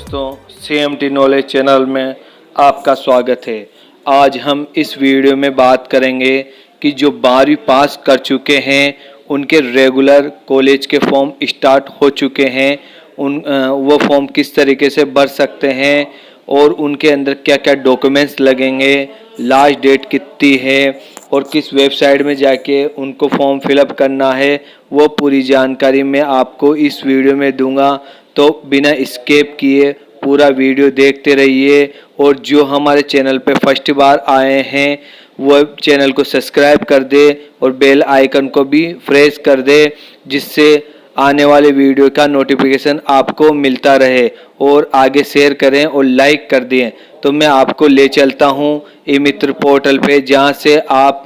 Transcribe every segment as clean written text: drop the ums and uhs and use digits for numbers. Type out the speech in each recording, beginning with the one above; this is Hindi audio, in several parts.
दोस्तों, CMT नॉलेज चैनल में आपका स्वागत है। आज हम इस वीडियो में बात करेंगे कि जो 12वीं पास कर चुके हैं उनके रेगुलर कॉलेज के फॉर्म स्टार्ट हो चुके हैं, वो फॉर्म किस तरीके से भर सकते हैं और उनके अंदर क्या क्या डॉक्यूमेंट्स लगेंगे, लास्ट डेट कितनी है और किस वेबसाइट में जाके उनको फॉर्म फिलअप करना है, वो पूरी जानकारी मैं आपको इस वीडियो में दूंगा। तो बिना स्किप किए पूरा वीडियो देखते रहिए और जो हमारे चैनल पे फर्स्ट बार आए हैं वो चैनल को सब्सक्राइब कर दे और बेल आइकन को भी प्रेस कर दे, जिससे आने वाले वीडियो का नोटिफिकेशन आपको मिलता रहे और आगे शेयर करें और लाइक कर दें। तो मैं आपको ले चलता हूं एमित्र पोर्टल पे, जहां से आप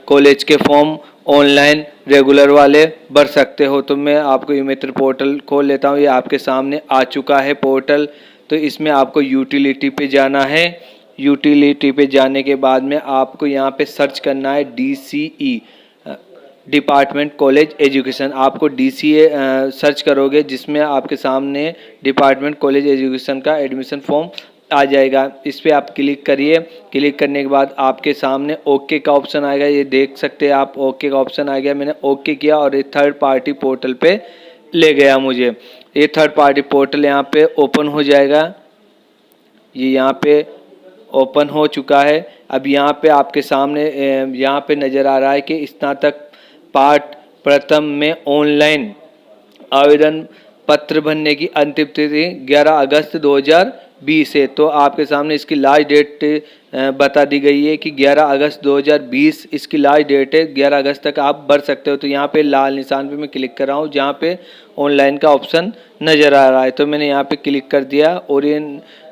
कॉलेज के फॉर्म ऑनलाइन रेगुलर वाले भर सकते हो। तो मैं आपको एमित्र पोर्टल खोल लेता हूँ। ये आपके सामने आ चुका है पोर्टल। तो इसमें आपको यूटिलिटी पे जाना है। यूटिलिटी पे जाने के बाद में आपको यहाँ पे सर्च करना है DCE, डिपार्टमेंट कॉलेज एजुकेशन। आपको DCA सर्च करोगे जिसमें आपके सामने डिपार्टमेंट कॉलेज एजुकेशन का एडमिशन फॉर्म आ जाएगा। इस पर आप क्लिक करिए। क्लिक करने के बाद आपके सामने ओके का ऑप्शन आएगा। ये देख सकते हैं आप, ओके का ऑप्शन आ गया। मैंने ओके किया और ये थर्ड पार्टी पोर्टल पे ले गया मुझे। ये थर्ड पार्टी पोर्टल यहाँ पे ओपन हो जाएगा। ये यहाँ पे ओपन हो चुका है। अब यहाँ पे आपके सामने यहाँ पे नज़र आ रहा है कि स्नातक पार्ट प्रथम में ऑनलाइन आवेदन पत्र भरने की अंतिम तिथि 11 अगस्त 2020 है। तो आपके सामने इसकी लास्ट डेट बता दी गई है कि 11 अगस्त 2020 इसकी लास्ट डेट है। 11 अगस्त तक आप भर सकते हो। तो यहाँ पे लाल निशान पे मैं क्लिक कर रहा हूँ जहाँ पे ऑनलाइन का ऑप्शन नज़र आ रहा है। तो मैंने यहाँ पे क्लिक कर दिया और ये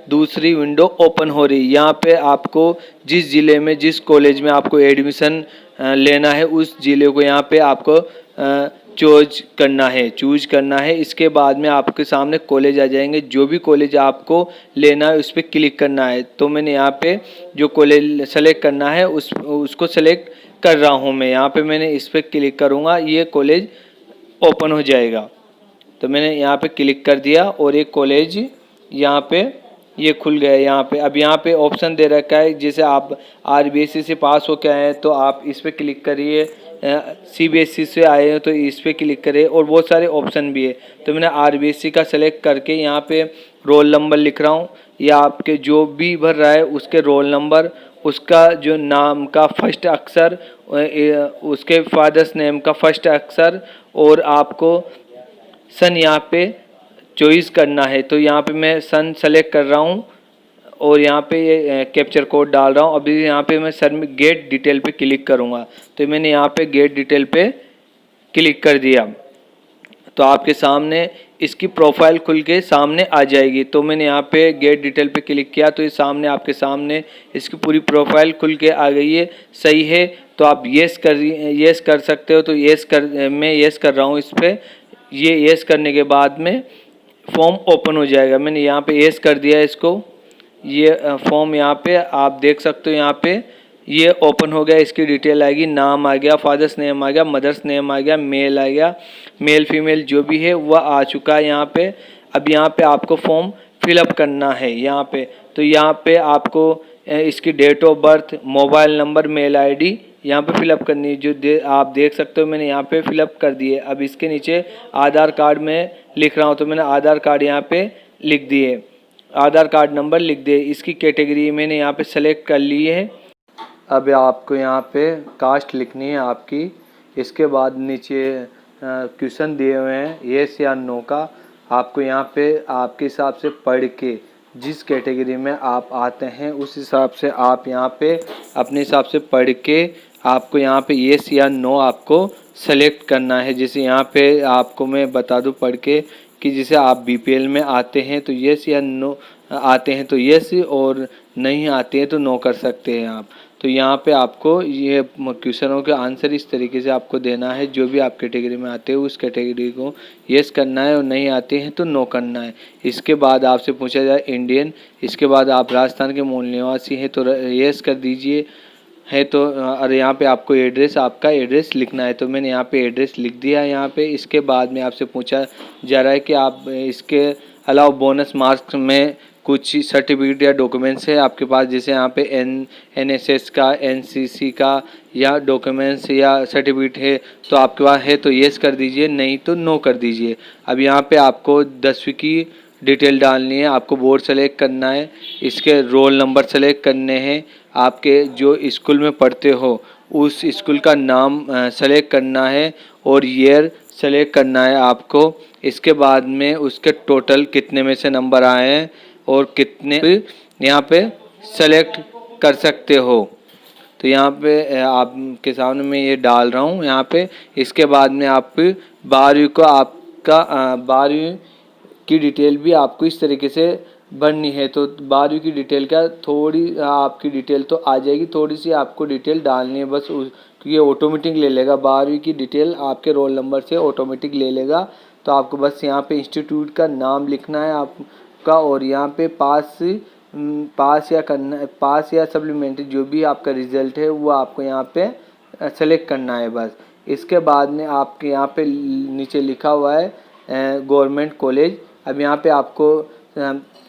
दूसरी विंडो ओपन हो रही है। यहाँ पे आपको जिस ज़िले में, जिस कॉलेज में आपको एडमिशन लेना है उस ज़िले को यहाँ पे आपको चूज करना है। इसके बाद में आपके सामने कॉलेज आ जाएंगे। जो भी कॉलेज आपको लेना है उस पर क्लिक करना है। तो मैंने यहाँ पे जो कॉलेज सेलेक्ट करना है उसको सेलेक्ट कर रहा हूँ मैं। यहाँ पे मैंने इस पर क्लिक करूँगा, ये कॉलेज ओपन हो जाएगा। तो मैंने यहाँ पे क्लिक कर दिया और एक कॉलेज यहाँ पे ये खुल गया। यहाँ पे अब यहाँ पे ऑप्शन दे रखा है, जैसे आप RBSC से पास हो के आए हैं तो आप इस पर क्लिक करिए, CBSC से आए हैं तो इस पर क्लिक करिए और बहुत सारे ऑप्शन भी है। तो मैंने RBSC का सेलेक्ट करके यहाँ पे रोल नंबर लिख रहा हूँ, या आपके जो भी भर रहा है उसके रोल नंबर, उसका जो नाम का फर्स्ट अक्षर, उसके फादर्स नेम का फर्स्ट अक्षर और आपको सन यहाँ पे चॉइस करना है। तो यहाँ पे मैं सन सेलेक्ट कर रहा हूँ और यहाँ पे ये कैप्चर कोड डाल रहा हूँ। अभी यहाँ पे मैं सर में गेट डिटेल पे क्लिक करूँगा। तो मैंने यहाँ पे गेट डिटेल पे क्लिक कर दिया। तो आपके सामने इसकी प्रोफाइल खुल के सामने आ जाएगी। तो मैंने यहाँ पे गेट डिटेल पे क्लिक किया तो इस सामने आपके सामने इसकी पूरी प्रोफाइल खुल के आ गई है। सही है तो आप येस कर सकते हो। तो मैं येस कर रहा हूँ इस पर। ये येस करने के बाद में फॉर्म ओपन हो जाएगा। मैंने यहाँ पे येस कर दिया इसको। ये फॉर्म यहाँ पे आप देख सकते हो, यहाँ पे ये ओपन हो गया। इसकी डिटेल आएगी, नाम आ गया, फादर्स नेम आ गया, मदर्स नेम आ गया, मेल आ गया, मेल फीमेल जो भी है वह आ चुका है यहाँ पे। अब यहाँ पे आपको फॉर्म फिलअप करना है यहाँ पे। तो यहाँ पे आपको इसकी date of birth, mobile number, mail ID यहाँ पे फिलअप करनी है। जो आप देख सकते हो मैंने यहाँ पे फिलअप कर दिए। अब इसके नीचे आधार कार्ड में लिख रहा हूँ तो मैंने आधार कार्ड यहाँ पे लिख दिए, आधार कार्ड नंबर लिख दिए। इसकी कैटेगरी मैंने यहाँ पे सेलेक्ट कर ली है। अब आपको यहाँ पे कास्ट लिखनी है आपकी। इसके बाद नीचे क्वेश्चन दिए हुए हैं येस या नो का। आपको यहाँ पे आपके हिसाब से पढ़ के जिस कैटेगरी में आप आते हैं उस हिसाब से आप यहाँ पे अपने हिसाब से पढ़ के आपको यहाँ पे येस या नो आपको सेलेक्ट करना है। जैसे यहाँ पे आपको मैं बता दूँ पढ़ के कि जैसे आप BPL में आते हैं तो येस या नो आते हैं तो येस, और नहीं आते हैं तो नो कर सकते हैं आप। तो यहाँ पे आपको ये क्वेश्चनों के आंसर इस तरीके से आपको देना है। जो भी आप कैटेगरी में आते हो उस कैटेगरी को येस करना है और नहीं आते हैं तो नो करना है। इसके बाद आपसे पूछा जाए इंडियन, इसके बाद आप राजस्थान के मूल निवासी हैं तो येस कर दीजिए है। तो और यहाँ पे आपको एड्रेस, आपका एड्रेस लिखना है। तो मैंने यहाँ पे एड्रेस लिख दिया यहाँ पे। इसके बाद में आपसे पूछा जा रहा है कि आप इसके अलावा बोनस मार्क्स में कुछ सर्टिफिकेट या डॉक्यूमेंट्स है आपके पास, जैसे यहाँ पे NSS का, NCC का या डॉक्यूमेंट्स या सर्टिफिकेट है तो आपके पास है तो येस कर दीजिए, नहीं तो नो कर दीजिए। अब यहाँ पे आपको 10वीं की डिटेल डालनी है, आपको बोर्ड सेलेक्ट करना है, इसके रोल नंबर सेलेक्ट करने हैं, आपके जो स्कूल में पढ़ते हो उस स्कूल का नाम सेलेक्ट करना है और ईयर सेलेक्ट करना है आपको। इसके बाद में उसके टोटल कितने में से नंबर आए हैं और कितने यहाँ पे सेलेक्ट कर सकते हो। तो यहाँ पे आपके सामने मैं ये डाल रहा हूँ यहाँ पे। इसके बाद में आप 12वीं को आपका 12वीं की डिटेल भी आपको इस तरीके से भरनी है। तो 12वीं की डिटेल का थोड़ी आपकी डिटेल तो आ जाएगी, थोड़ी सी आपको डिटेल डालनी है बस, क्योंकि ये ऑटोमेटिक ले लेगा। 12वीं की डिटेल आपके रोल नंबर से ऑटोमेटिक ले लेगा। तो आपको बस यहाँ पे इंस्टीट्यूट का नाम लिखना है आपका, और यहाँ पे पास या सप्लीमेंट्री जो भी आपका रिजल्ट है वो आपको यहाँ पे सेलेक्ट करना है बस। इसके बाद में आपके यहाँ पे नीचे लिखा हुआ है गवर्नमेंट कॉलेज। अब यहाँ पे आपको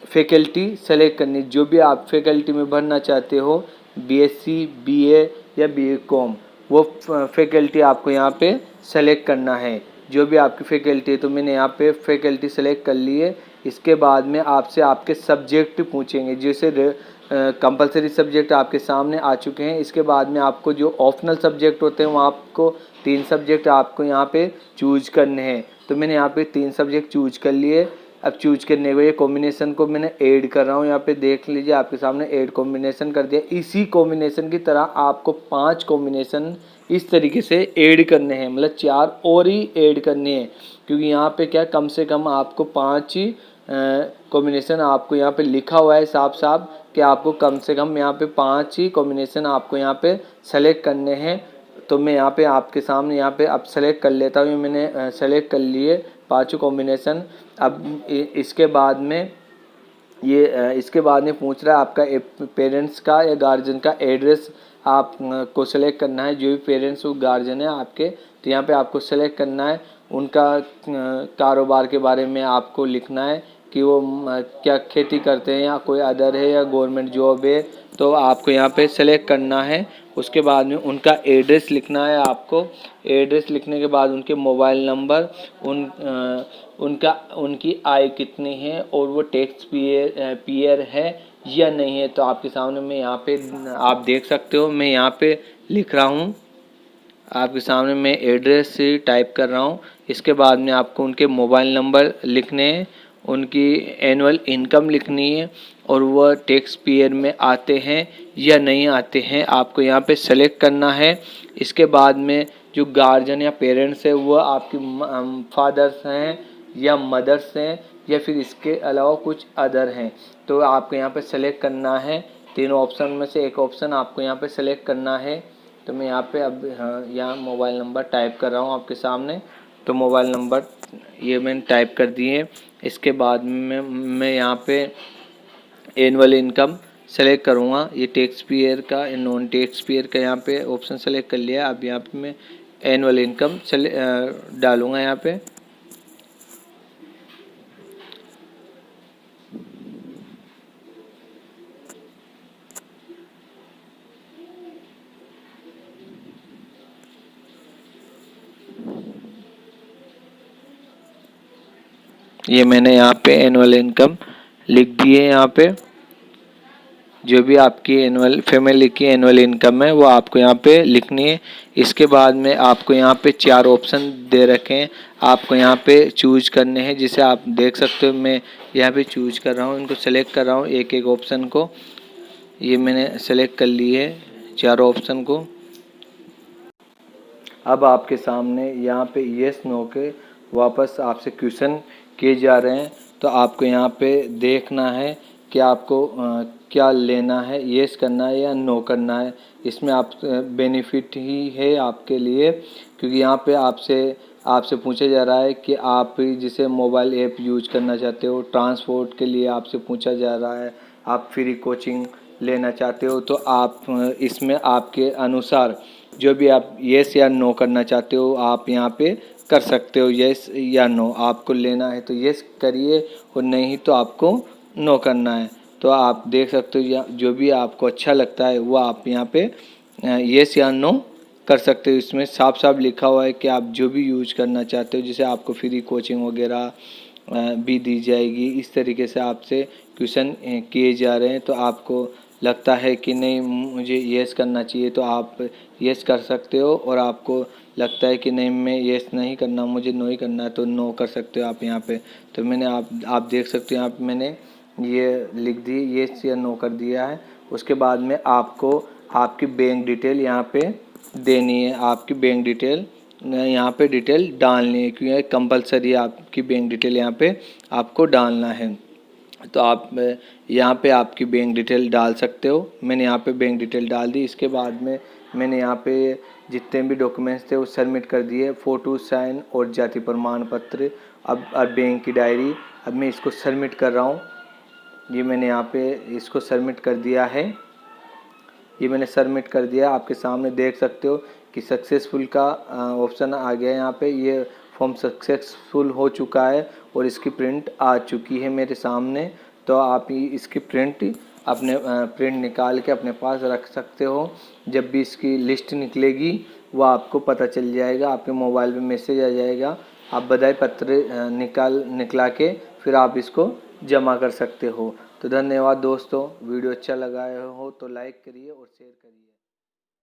फैकल्टी सेलेक्ट करनी, जो भी आप फैकल्टी में भरना चाहते हो, B.SC, BA या BCom, वो फैकल्टी आपको यहाँ पे सेलेक्ट करना है, जो भी आपकी फैकल्टी है। तो मैंने यहाँ पे फैकल्टी सेलेक्ट कर ली है। इसके बाद में आपसे आपके सब्जेक्ट पूछेंगे, जैसे कंपलसरी सब्जेक्ट आपके सामने आ चुके हैं। इसके बाद में आपको जो ऑप्शनल सब्जेक्ट होते हैं वो आपको 3 सब्जेक्ट आपको यहाँ पे चूज करने हैं। तो मैंने यहाँ पे 3 सब्जेक्ट चूज कर लिए। अब चूज करने के ये कॉम्बिनेशन को मैंने ऐड कर रहा हूँ, यहाँ पे देख लीजिए आपके सामने ऐड कॉम्बिनेशन कर दिया। इसी कॉम्बिनेशन की तरह आपको 5 कॉम्बिनेशन इस तरीके से ऐड करने हैं, मतलब 4 और ही ऐड करने हैं, क्योंकि यहाँ पे क्या कम से कम आपको 5 ही कॉम्बिनेशन आपको यहाँ पे लिखा हुआ है साफ साफ कि आपको कम से कम यहाँ पे 5 ही कॉम्बिनेशन आपको यहाँ पे सेलेक्ट करने हैं। तो मैं यहाँ पे आपके सामने यहाँ पे अब सेलेक्ट कर लेता हूँ। मैंने सेलेक्ट कर लिए 5 कॉम्बिनेशन। अब इसके बाद में इसके बाद में पूछ रहा है आपका पेरेंट्स का या गार्जियन का एड्रेस आप को सेलेक्ट करना है। जो भी पेरेंट्स और गार्जियन है आपके, तो यहाँ पे आपको सेलेक्ट करना है। उनका कारोबार के बारे में आपको लिखना है कि वो क्या खेती करते हैं या कोई अदर है या गवर्नमेंट जॉब है, तो आपको यहाँ पे सेलेक्ट करना है। उसके बाद में उनका एड्रेस लिखना है आपको। एड्रेस लिखने के बाद उनके मोबाइल नंबर, उनकी आय कितनी है और वो टैक्स पेयर है या नहीं है। तो आपके सामने मैं यहाँ पे आप देख सकते हो, मैं यहाँ पे लिख रहा हूँ आपके सामने, मैं एड्रेस से टाइप कर रहा हूँ। इसके बाद में आपको उनके मोबाइल नंबर लिखने हैं, उनकी एनुअल इनकम लिखनी है और वह टैक्स पेयर में आते हैं या नहीं आते हैं, आपको यहाँ पे सेलेक्ट करना है। इसके बाद में जो गार्जियन या पेरेंट्स है वो आपकी फादर्स हैं या मदर्स हैं या फिर इसके अलावा कुछ अदर हैं, तो आपको यहाँ पे सेलेक्ट करना है। तीनों ऑप्शन में से एक ऑप्शन आपको यहाँ पे सेलेक्ट करना है। तो मैं यहाँ पे अब यहाँ मोबाइल नंबर टाइप कर रहा हूँ आपके सामने। तो मोबाइल नंबर ये मैंने टाइप कर दिए। इसके बाद में मैं यहाँ पे एनुअल इनकम सेलेक्ट करूँगा। ये टैक्स पेयर का, नॉन टैक्स पेयर का यहाँ पे ऑप्शन सेलेक्ट कर लिया। अब यहाँ पे मैं एनुअल इनकम डालूँगा यहाँ पे। ये मैंने यहाँ पे एनुअल इनकम लिख दी है। यहाँ पे जो भी आपकी एनुअल फैमिली की एनुअल इनकम है वो आपको यहाँ पे लिखनी है। इसके बाद में आपको यहाँ पे 4 ऑप्शन दे रखे हैं, आपको यहाँ पे चूज करने हैं। जिसे आप देख सकते हो मैं यहाँ पे चूज कर रहा हूँ, इनको सेलेक्ट कर रहा हूँ एक एक ऑप्शन को। ये मैंने सेलेक्ट कर ली है 4 ऑप्शन को। अब आपके सामने यहाँ पे येस नो के वापस आपसे क्वेश्चन किए जा रहे हैं, तो आपको यहाँ पे देखना है कि आपको क्या लेना है, येस करना है या नो करना है। इसमें आप बेनिफिट ही है आपके लिए, क्योंकि यहाँ पे आपसे पूछा जा रहा है कि आप जिसे मोबाइल ऐप यूज करना चाहते हो, ट्रांसपोर्ट के लिए आपसे पूछा जा रहा है, आप फ्री कोचिंग लेना चाहते हो, तो आप इसमें आपके अनुसार जो भी आप येस या नो करना चाहते हो आप यहाँ पे कर सकते हो, येस या नो। आपको लेना है तो येस करिए और नहीं तो आपको नो करना है। तो आप देख सकते हो जो भी आपको अच्छा लगता है वो आप यहाँ पे येस या नो कर सकते हो। इसमें साफ साफ लिखा हुआ है कि आप जो भी यूज करना चाहते हो, जैसे आपको फ्री कोचिंग वगैरह भी दी जाएगी। इस तरीके से आपसे क्वेश्चन किए जा रहे हैं, तो आपको लगता है कि नहीं मुझे येस करना चाहिए तो आप येस कर सकते हो, और आपको लगता है कि नहीं मैं येस नहीं करना मुझे नो ही करना है तो नो कर सकते हो आप यहाँ पे। तो मैंने आप देख सकते हो यहाँ पे मैंने ये लिख दी येस या नो कर दिया है। उसके बाद में आपको आपकी बैंक डिटेल यहाँ पे देनी है। आपकी बैंक डिटेल यहाँ पे डिटेल डालनी है, क्योंकि कंपलसरी आपकी बैंक डिटेल यहाँ पे आपको डालना है। तो आप यहाँ पे आपकी बैंक डिटेल डाल सकते हो। मैंने यहाँ पे बैंक डिटेल डाल दी। इसके बाद में मैंने यहाँ पे जितने भी डॉक्यूमेंट्स थे वो सबमिट कर दिए, फ़ोटो साइन और जाति प्रमाण पत्र, अब बैंक की डायरी। अब मैं इसको सबमिट कर रहा हूँ। ये मैंने यहाँ पे इसको सबमिट कर दिया है। ये मैंने सबमिट कर दिया। आपके सामने देख सकते हो कि सक्सेसफुल का ऑप्शन आ गया है यहाँ पे। ये फॉर्म सक्सेसफुल हो चुका है और इसकी प्रिंट आ चुकी है मेरे सामने। तो आप इसकी प्रिंट अपने प्रिंट निकाल के अपने पास रख सकते हो। जब भी इसकी लिस्ट निकलेगी वो आपको पता चल जाएगा, आपके मोबाइल पे मैसेज आ जाएगा। आप बधाई पत्र निकला के फिर आप इसको जमा कर सकते हो। तो धन्यवाद दोस्तों, वीडियो अच्छा लगा हो तो लाइक करिए और शेयर करिए।